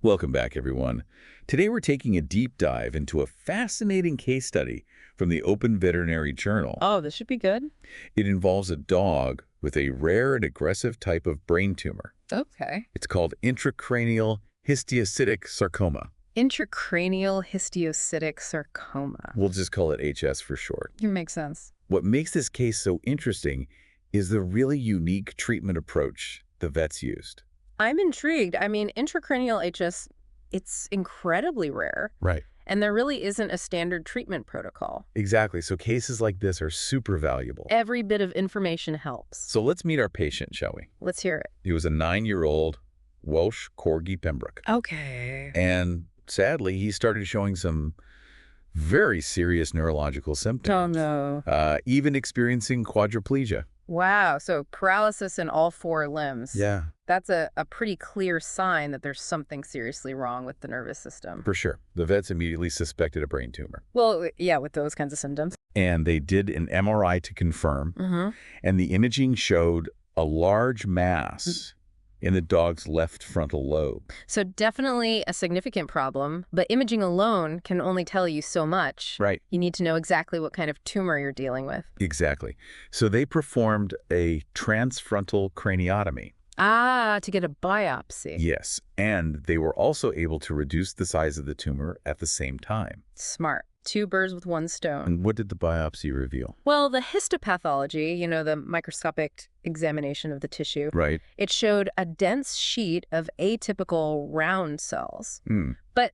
Welcome back, everyone. Today we're taking a deep dive into a fascinating case study from the Open Veterinary Journal. Oh, this should be good. It involves a dog with a rare and aggressive type of brain tumor. Okay. It's called intracranial histiocytic sarcoma. Intracranial histiocytic sarcoma. We'll just call it HS for short. It makes sense. What makes this case so interesting is the really unique treatment approach the vets used. I'm intrigued. I mean, intracranial HS, it's incredibly rare. Right. And there really isn't a standard treatment protocol. Exactly. So cases like this are super valuable. Every bit of information helps. So let's meet our patient, shall we? Let's hear it. He was a 9-year-old Welsh Corgi Pembroke. Okay. And sadly, he started showing some very serious neurological symptoms. Oh, no. Even experiencing quadriplegia. Wow. So paralysis in all 4 limbs. Yeah. That's a pretty clear sign that there's something seriously wrong with the nervous system. For sure. The vets immediately suspected a brain tumor. Well, yeah, with those kinds of symptoms. And they did an MRI to confirm. Mm-hmm. And the imaging showed a large mass in the dog's left frontal lobe. So definitely a significant problem, but imaging alone can only tell you so much. Right. You need to know exactly what kind of tumor you're dealing with. Exactly. So they performed a transfrontal craniotomy. Ah, to get a biopsy. Yes. And they were also able to reduce the size of the tumor at the same time. Smart. 2 birds with 1 stone. And what did the biopsy reveal? Well, the histopathology, the microscopic examination of the tissue, Right. it showed a dense sheet of atypical round cells. But,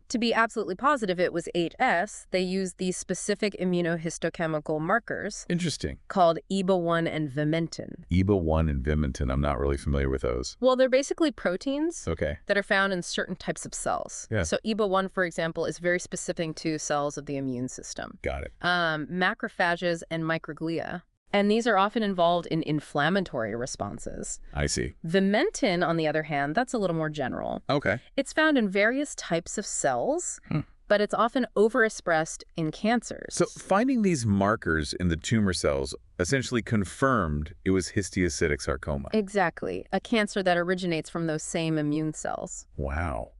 to be absolutely positive it was HS, they used these specific immunohistochemical markers. Interesting. Called EBA1 and vimentin. EBA1 and vimentin. I'm not really familiar with those. Well, they're basically proteins Okay. that are found in certain types of cells. Yeah. So EBA1, for example, is very specific to cells of the immune system. Got it. Macrophages and microglia. And these are often involved in inflammatory responses. I see. Vimentin, on the other hand, that's a little more general. Okay. It's found in various types of cells, but it's often overexpressed in cancers. So finding these markers in the tumor cells essentially confirmed it was histiocytic sarcoma. Exactly. A cancer that originates from those same immune cells. Wow.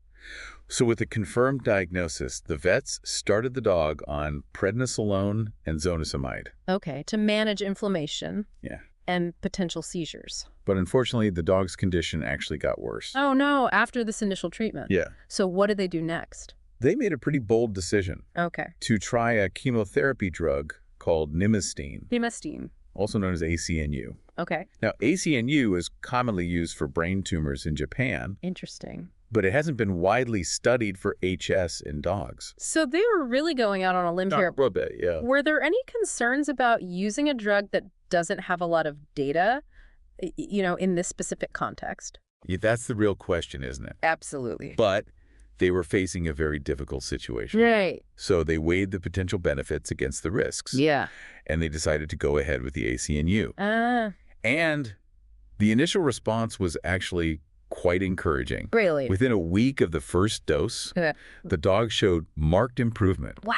So with the confirmed diagnosis, the vets started the dog on prednisolone and zonisamide. Okay, to manage inflammation. Yeah. And potential seizures. But unfortunately, the dog's condition actually got worse. Oh, no, after this initial treatment. Yeah. So what did they do next? They made a pretty bold decision. Okay. To try a chemotherapy drug called nimustine. Nimustine. Also known as ACNU. Okay. Now, ACNU is commonly used for brain tumors in Japan. Interesting. But it hasn't been widely studied for HS in dogs. So they were really going out on a limb here. A bit, yeah. Were there any concerns about using a drug that doesn't have a lot of data, in this specific context? Yeah, that's the real question, isn't it? Absolutely. But they were facing a very difficult situation. Right. So they weighed the potential benefits against the risks. Yeah. And they decided to go ahead with the ACNU. And the initial response was actually quite encouraging. Really? Within a week of the first dose, the dog showed marked improvement. Wow.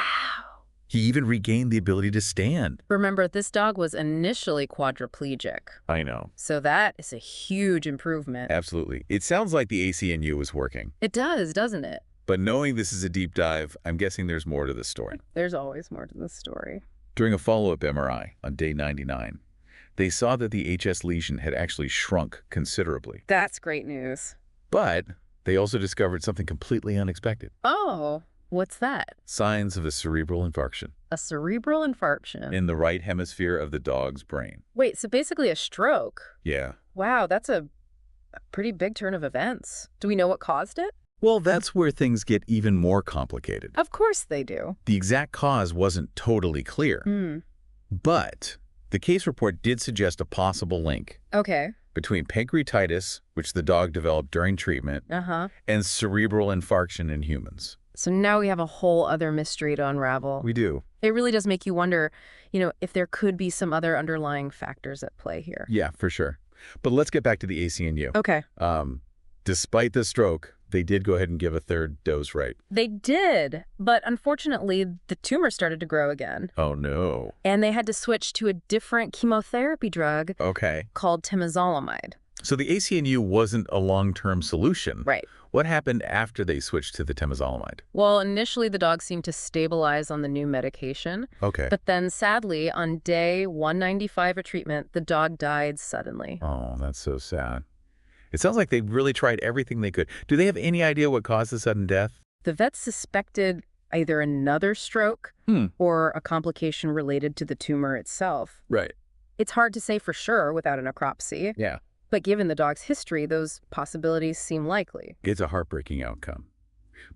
He even regained the ability to stand. Remember, this dog was initially quadriplegic. I know. So that is a huge improvement. Absolutely. It sounds like the ACNU was working. It does, doesn't it? But knowing this is a deep dive, I'm guessing there's more to this story. There's always more to this story. During a follow-up MRI on day 99, they saw that the HS lesion had actually shrunk considerably. That's great news. But they also discovered something completely unexpected. Oh, what's that? Signs of a cerebral infarction. A cerebral infarction? In the right hemisphere of the dog's brain. Wait, so basically a stroke? Yeah. Wow, that's a pretty big turn of events. Do we know what caused it? Well, that's where things get even more complicated. Of course they do. The exact cause wasn't totally clear. But the case report did suggest a possible link. Okay. Between pancreatitis, which the dog developed during treatment, and cerebral infarction in humans. So now we have a whole other mystery to unravel. We do. It really does make you wonder, if there could be some other underlying factors at play here. Yeah, for sure. But let's get back to the ACNU. Okay. Despite the stroke, they did go ahead and give a third dose, right? They did, but unfortunately, the tumor started to grow again. Oh, no. And they had to switch to a different chemotherapy drug called temozolomide. So the ACNU wasn't a long-term solution. Right. What happened after they switched to the temozolomide? Well, initially the dog seemed to stabilize on the new medication. Okay. But then, sadly, on day 195 of treatment, the dog died suddenly. Oh, that's so sad. It sounds like they really tried everything they could. Do they have any idea what caused the sudden death? The vets suspected either another stroke or a complication related to the tumor itself. Right. It's hard to say for sure without a necropsy. Yeah. But given the dog's history, those possibilities seem likely. It's a heartbreaking outcome.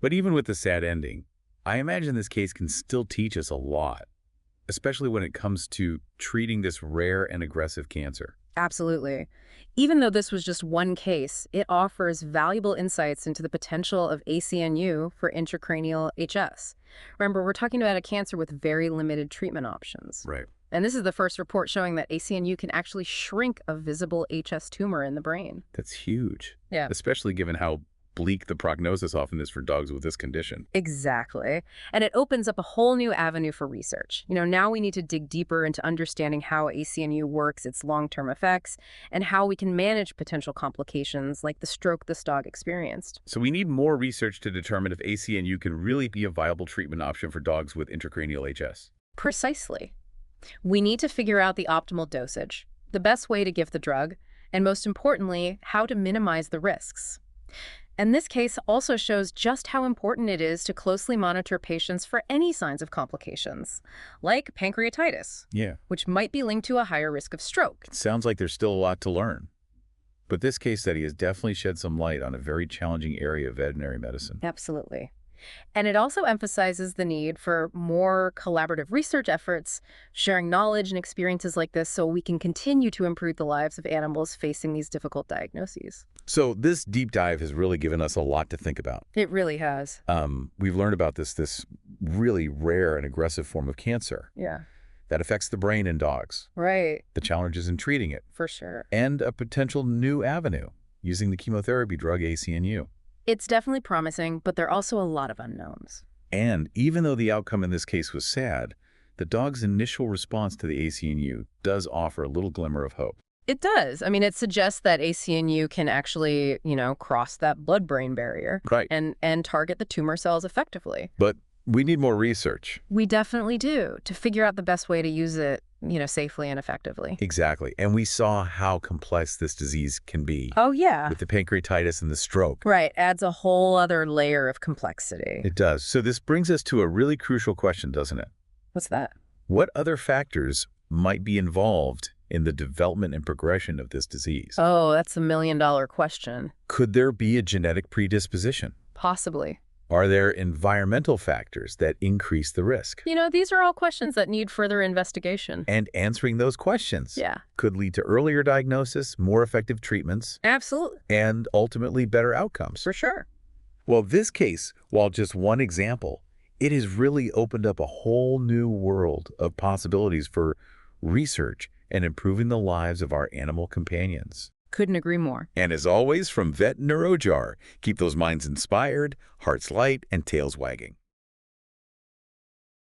But even with the sad ending, I imagine this case can still teach us a lot, especially when it comes to treating this rare and aggressive cancer. Absolutely. Even though this was just one case, it offers valuable insights into the potential of ACNU for intracranial HS. Remember, we're talking about a cancer with very limited treatment options. Right. And this is the first report showing that ACNU can actually shrink a visible HS tumor in the brain. That's huge. Yeah. Especially given how bleak the prognosis often is for dogs with this condition. Exactly. And it opens up a whole new avenue for research. Now we need to dig deeper into understanding how ACNU works, its long-term effects, and how we can manage potential complications like the stroke this dog experienced. So we need more research to determine if ACNU can really be a viable treatment option for dogs with intracranial HS. Precisely. We need to figure out the optimal dosage, the best way to give the drug, and most importantly, how to minimize the risks. And this case also shows just how important it is to closely monitor patients for any signs of complications, like pancreatitis, which might be linked to a higher risk of stroke. It sounds like there's still a lot to learn. But this case study has definitely shed some light on a very challenging area of veterinary medicine. Absolutely. And it also emphasizes the need for more collaborative research efforts, sharing knowledge and experiences like this so we can continue to improve the lives of animals facing these difficult diagnoses. So this deep dive has really given us a lot to think about. It really has. We've learned about this really rare and aggressive form of cancer. Yeah. That affects the brain in dogs. Right. The challenges in treating it. For sure. And a potential new avenue using the chemotherapy drug ACNU. It's definitely promising, but there are also a lot of unknowns. And even though the outcome in this case was sad, the dog's initial response to the ACNU does offer a little glimmer of hope. It does. I mean, it suggests that ACNU can actually, cross that blood-brain barrier. Right. And target the tumor cells effectively. But we need more research. We definitely do, to figure out the best way to use it, safely and effectively. Exactly. And we saw how complex this disease can be. Oh, yeah. With the pancreatitis and the stroke. Right. Adds a whole other layer of complexity. It does. So this brings us to a really crucial question, doesn't it? What's that? What other factors might be involved in the development and progression of this disease? Oh, that's a million-dollar question. Could there be a genetic predisposition? Possibly. Are there environmental factors that increase the risk? These are all questions that need further investigation. And answering those questions Yeah. could lead to earlier diagnosis, more effective treatments, Absolutely. and ultimately better outcomes. For sure. Well, this case, while just one example, it has really opened up a whole new world of possibilities for research and improving the lives of our animal companions. Couldn't agree more. And as always, from Vet Neurojar, keep those minds inspired, hearts light, and tails wagging.